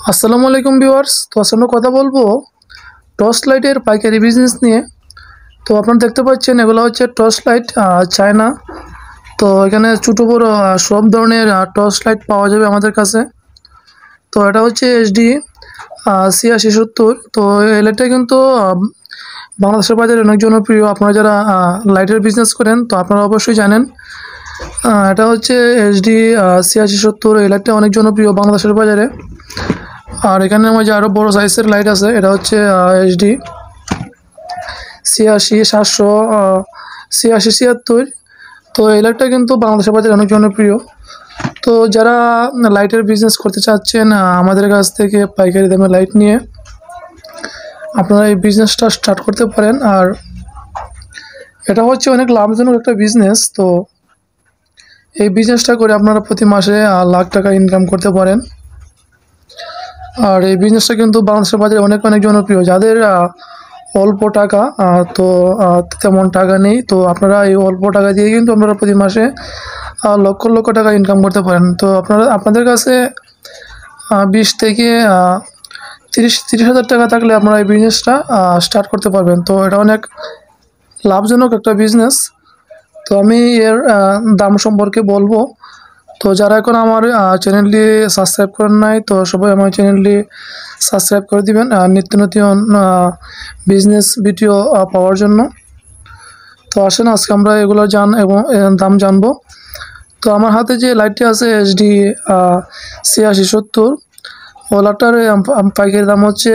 আসসালামু আলাইকুম ভিউয়ার্স। তো আসলে কথা বলবো টর্চ লাইটের পাইকারি বিজনেস নিয়ে। তো আপনারা দেখতে পাচ্ছেন এগুলো হচ্ছে টর্চ লাইট চায়না। তো এখানে ছোটো বড় সব ধরনের টর্চ লাইট পাওয়া যাবে আমাদের কাছে। তো এটা হচ্ছে এইচডি 8670। তো এই লাইটটা কিন্তু বাংলাদেশের বাজারে অনেক জনপ্রিয়। আপনারা যারা লাইটের বিজনেস করেন তো আপনারা অবশ্যই জানেন এটা হচ্ছে এইচডি 8670। এই লাইটটা অনেক জনপ্রিয় বাংলাদেশের বাজারে। আর এখানের মধ্যে আরও বড় সাইজের লাইট আছে, এটা হচ্ছে এইচডি 86 700 86 76। তো এই লাইটটা কিন্তু বাংলাদেশের বাজারে অনেক জনপ্রিয়। তো যারা লাইটের বিজনেস করতে চাচ্ছেন আমাদের কাছ থেকে পাইকারি দামে লাইট নিয়ে আপনারা এই বিজনেসটা স্টার্ট করতে পারেন। আর এটা হচ্ছে অনেক লাভজনক একটা বিজনেস। তো এই বিজনেসটা করে আপনারা প্রতি মাসে লাখ টাকা ইনকাম করতে পারেন। আর এই বিজনেসটা কিন্তু বাংলাদেশের বাজারে অনেক অনেক জনপ্রিয়। যাদের অল্প টাকা তো তেমন টাকা নেই, তো আপনারা এই অল্প টাকা দিয়ে কিন্তু আপনারা প্রতি মাসে লক্ষ লক্ষ টাকা ইনকাম করতে পারেন। তো আপনাদের কাছে 20 থেকে 30 হাজার টাকা থাকলে আপনারা এই বিজনেসটা স্টার্ট করতে পারবেন। তো এটা অনেক লাভজনক একটা বিজনেস। তো আমি এর দাম সম্পর্কে বলবো। তো যারা এখন আমার চ্যানেলটি সাবস্ক্রাইব করেন নাই তো সবাই আমার চ্যানেলটি সাবস্ক্রাইব করে দিবেন নিত্য নতুন বিজনেস ভিডিও পাওয়ার জন্য। তো আসেন আজকে আমরা এগুলো দাম জানবো। তো আমার হাতে যে লাইটটি আছে এইচডি 8670, ও লাইটটার পাইকারি দাম হচ্ছে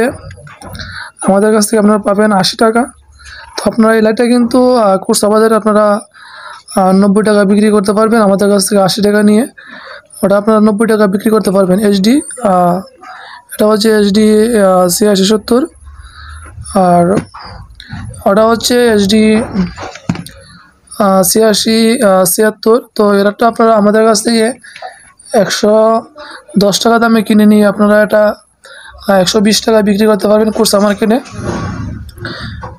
আমাদের কাছ থেকে আপনারা পাবেন 80 টাকা। তো আপনারা এই লাইটটা কিন্তু খুচরা বাজারে আপনারা 90 টাকা বিক্রি করতে পারবেন, আমাদের কাছ থেকে 80 টাকা নিয়ে ওটা আপনারা 90 টাকা বিক্রি করতে পারবেন। এইচডি এটা হচ্ছে এইচডি 8670। আর ওটা হচ্ছে এইচডি 86 76। তো এরটা আপনারা আমাদের কাছ থেকে 110 টাকা দামে কিনে নিয়ে আপনারা এটা 120 টাকা বিক্রি করতে পারবেন খুচরা মার্কেটে।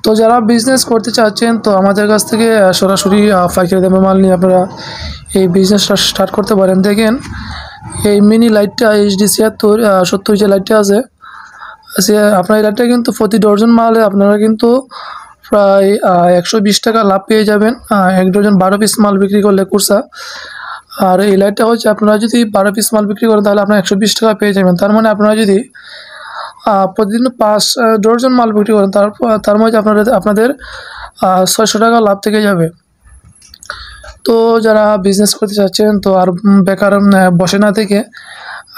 তো যারা বিজনেস করতে চাচ্ছেন তো আমাদের কাছ থেকে সরাসরি পাইকারি দামে মাল নিয়ে আপনারা এই বিজনেসটা স্টার্ট করতে পারেন। দেখেন এই মিনি লাইটটা এইচডি 70 যে লাইটটা আছে আপনার এই লাইটটা কিন্তু প্রতি ডজন মালে আপনারা কিন্তু প্রায় 120 টাকা লাভ পেয়ে যাবেন এক ডজন 12 পিস মাল বিক্রি করলে খুচরা। আর এই লাইটটা হচ্ছে আপনারা যদি 12 পিস মাল বিক্রি করেন তাহলে আপনারা 120 টাকা পেয়ে যাবেন। তার মানে আপনারা যদি প্রতিদিন 5 ডজন মাল বিক্রি করেন তার মধ্যে আপনাদের 600 টাকা লাভ থেকে যাবে। তো যারা বিজনেস করতে চাচ্ছেন তো আর বেকার বসে না থেকে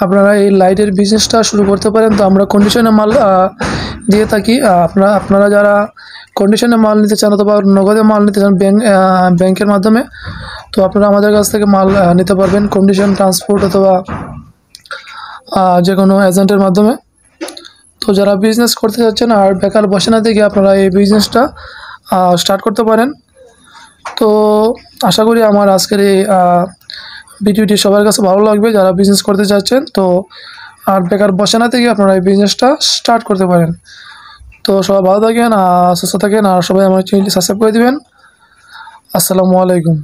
আপনারা এই লাইটের বিজনেসটা শুরু করতে পারেন। তো আমরা কন্ডিশনে মাল দিয়ে থাকি। আপনারা যারা কন্ডিশনে মাল নিতে চান অথবা নগদে মাল নিতে চান ব্যাংকের মাধ্যমে, তো আপনারা আমাদের কাছ থেকে মাল নিতে পারবেন কন্ডিশন, ট্রান্সপোর্ট অথবা যে কোনো এজেন্টের মাধ্যমে। তো যারা বিজনেস করতে চাচ্ছেন আর বেকার বসে না থেকে আপনারা এই বিজনেসটা স্টার্ট করতে পারেন। তো আশা করি আমার আজকের এই ভিডিওটি সবার কাছে ভালো লাগবে যারা বিজনেস করতে চাচ্ছেন। তো আর বেকার বসে না থেকে আপনারা এই বিজনেসটা স্টার্ট করতে পারেন। তো সবাই ভালো থাকেন, সুস্থ থাকেন, আর সবাই আমার চ্যানেলটি সাবস্ক্রাইব করে দিবেন। আসসালামু আলাইকুম।